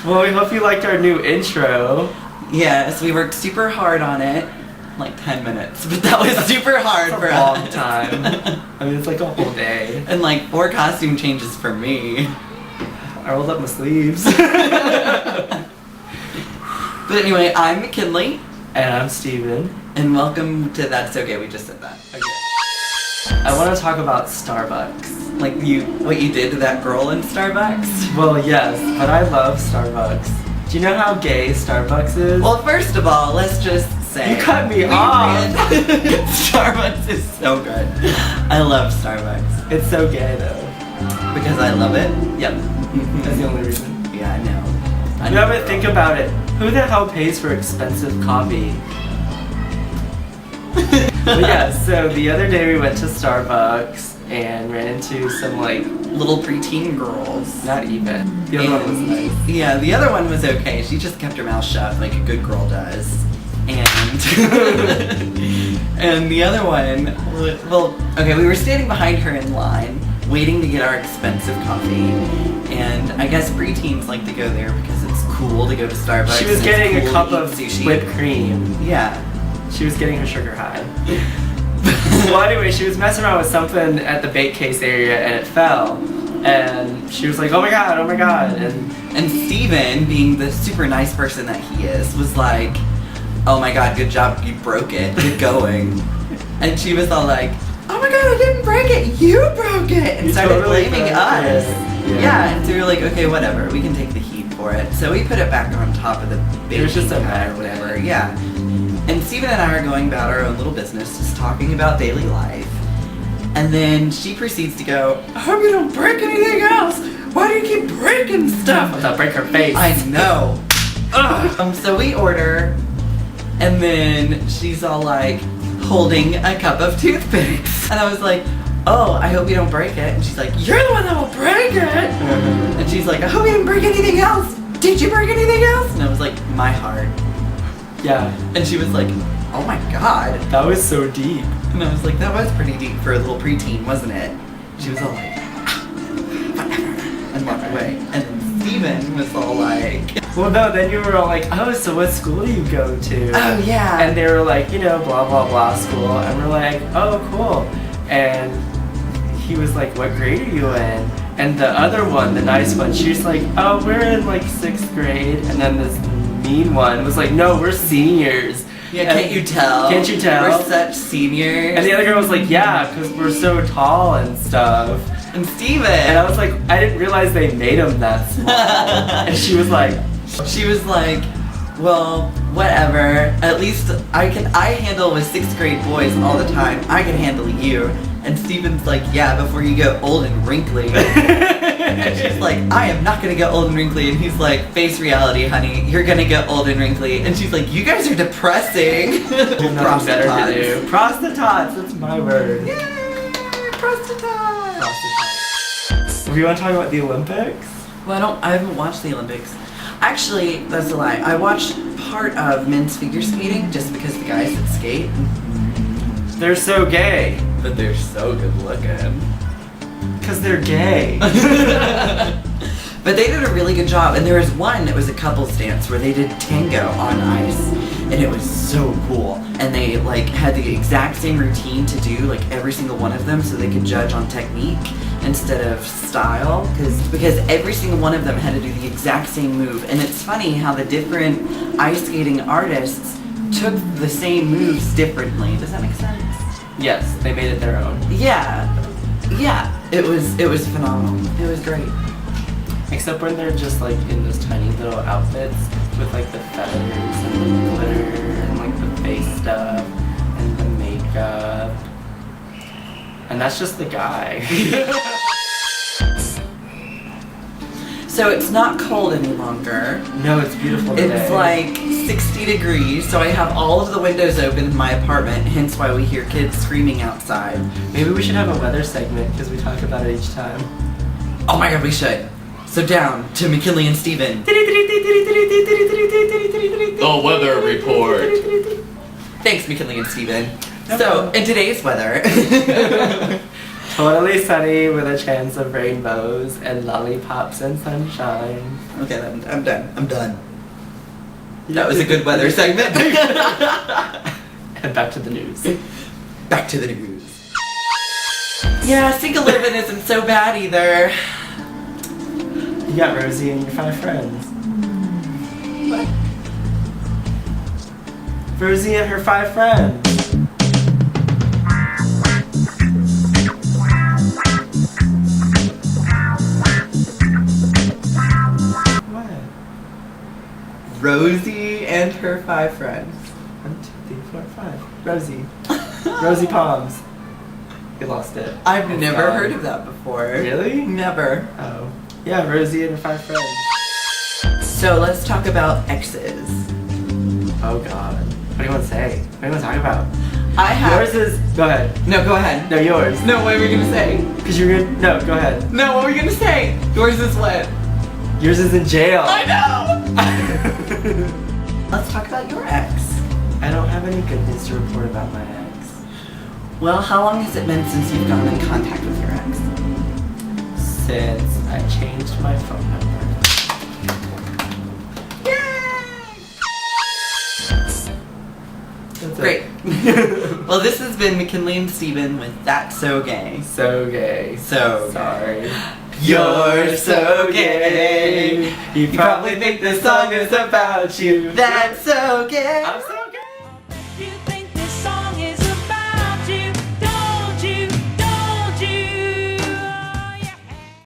Well, we hope you liked our new intro. Yes, we worked super hard on it. Like 10 minutes, but that was super hard for us. Long time. I mean, it's like a whole day. And like 4 costume changes for me. I rolled up my sleeves. But anyway, I'm McKinley. And I'm Steven. And welcome to ThatssoGay. We just said that. Okay. I want to talk about Starbucks. Like what you did to that girl in Starbucks? Well, yes, but I love Starbucks. Do you know how gay Starbucks is? Well, first of all, let's just say... You cut me off! Starbucks is so good. I love Starbucks. It's so gay, though. Because I love it? Yep. That's the only reason. Yeah, I know. You know, but think about it. Who the hell pays for expensive coffee? But yeah, so the other day we went to Starbucks and ran into some like little preteen girls. Not even. The other one was nice. Yeah, the other one was okay. She just kept her mouth shut like a good girl does. And and the other one, well, okay, we were standing behind her in line, waiting to get our expensive coffee. And I guess preteens like to go there because it's cool to go to Starbucks. She was getting a cup of sushi. whipped cream. Yeah. She was getting her sugar high. Well, anyway, she was messing around with something at the bake case area and it fell. And she was like, oh my god, oh my god. And Steven, being the super nice person that he is, was like, oh my god, good job, you broke it, get going. And she was all like, oh my god, I didn't break it, you broke it! And You started totally blaming broke us. it. Yeah, and so we were like, okay, whatever, we can take the heat for it. So we put it back on top of the baking It was just a pad or whatever, yeah. And Steven and I are going about our own little business, just talking about daily life. And then she proceeds to go, I hope you don't break anything else! Why do you keep breaking stuff? I'll break her face. I know. So we order, and then she's all like holding a cup of toothpicks. And I was like, oh, I hope you don't break it. And she's like, you're the one that will break it. And she's like, I hope you didn't break anything else. Did you break anything else? And I was like, my heart. Yeah. And she was like, oh my god. That was so deep. And I was like, that was pretty deep for a little preteen, wasn't it? She was all like, whatever. And walked away. And then Steven was all like... Well, no, then you were all like, oh, so what school do you go to? Oh, yeah. And they were like, you know, blah, blah, blah school. And we're like, oh, cool. And he was like, what grade are you in? And the other one, the nice one, she was like, oh, we're in like 6th grade. And then this mean one was like, no, we're seniors. Yeah, can't you tell? Can't you tell? We're such seniors. And the other girl was like, yeah, because we're so tall and stuff. And Steven. And I was like, I didn't realize they made him that small. And she was like, well, whatever. At least I handle with 6th grade boys all the time. I can handle you. And Steven's like, yeah, before you get old and wrinkly. And she's like, I am not gonna get old and wrinkly. And he's like, face reality, honey. You're gonna get old and wrinkly. And she's like, you guys are depressing. Nothing better to do. Prostitutes, that's my word. Yay, prostitutes. Do you want to talk about the Olympics? Well, I haven't watched the Olympics. Actually, that's a lie. I watched part of men's figure skating just because the guys that skate. They're so gay. But they're so good looking. Because they're gay. But they did a really good job. And there was one that was a couples dance where they did tango on ice. And it was so cool. And they like had the exact same routine to do like every single one of them so they could judge on technique instead of style. Because every single one of them had to do the exact same move. And it's funny how the different ice skating artists took the same moves differently. Does that make sense? Yes, they made it their own. Yeah. Yeah. It was phenomenal. It was great. Except when they're just like in those tiny little outfits with like the feathers and the glitter and like the face stuff and the makeup. And that's just the guy. So it's not cold any longer. No, it's beautiful today. It's like 60 degrees, so I have all of the windows open in my apartment, hence why we hear kids screaming outside. Maybe we should have a weather segment because we talk about it each time. Oh my god, we should. So down to McKinley and Steven. The weather report. Thanks, McKinley and Steven. So, in today's weather, Totally sunny with a chance of rainbows and lollipops and sunshine. Okay, I'm done. I'm done. That was a good weather segment. And back to the news. Back to the news. Yeah, single living isn't so bad either. You got Rosie and your 5 friends. What? Rosie and her 5 friends. What? Rosie and her 5 friends. 1, 2, 3, 4, 5. Rosie. Rosie Palms. You lost it. I've It's never gone. heard of that before. Really? Never. Oh. Yeah, Rosie and her 5 friends. So let's talk about exes. Oh god. What do you want to say? What do you want to talk about? I have. Yours is. Go ahead. No, go ahead. No, yours. No, what were you gonna say? Because you're good. No, go ahead. No, what were you gonna say? Yours is what? Yours is in jail. I know! Let's talk about your ex. I don't have any good news to report about my ex. Well, how long has it been since you've gone in contact with your ex? Since I changed my phone number. That's Great. it. Well, this has been McKinley and Steven with That's So Gay. So gay. So sorry. You're so gay. You probably think this song is about you. That's so gay. I'm so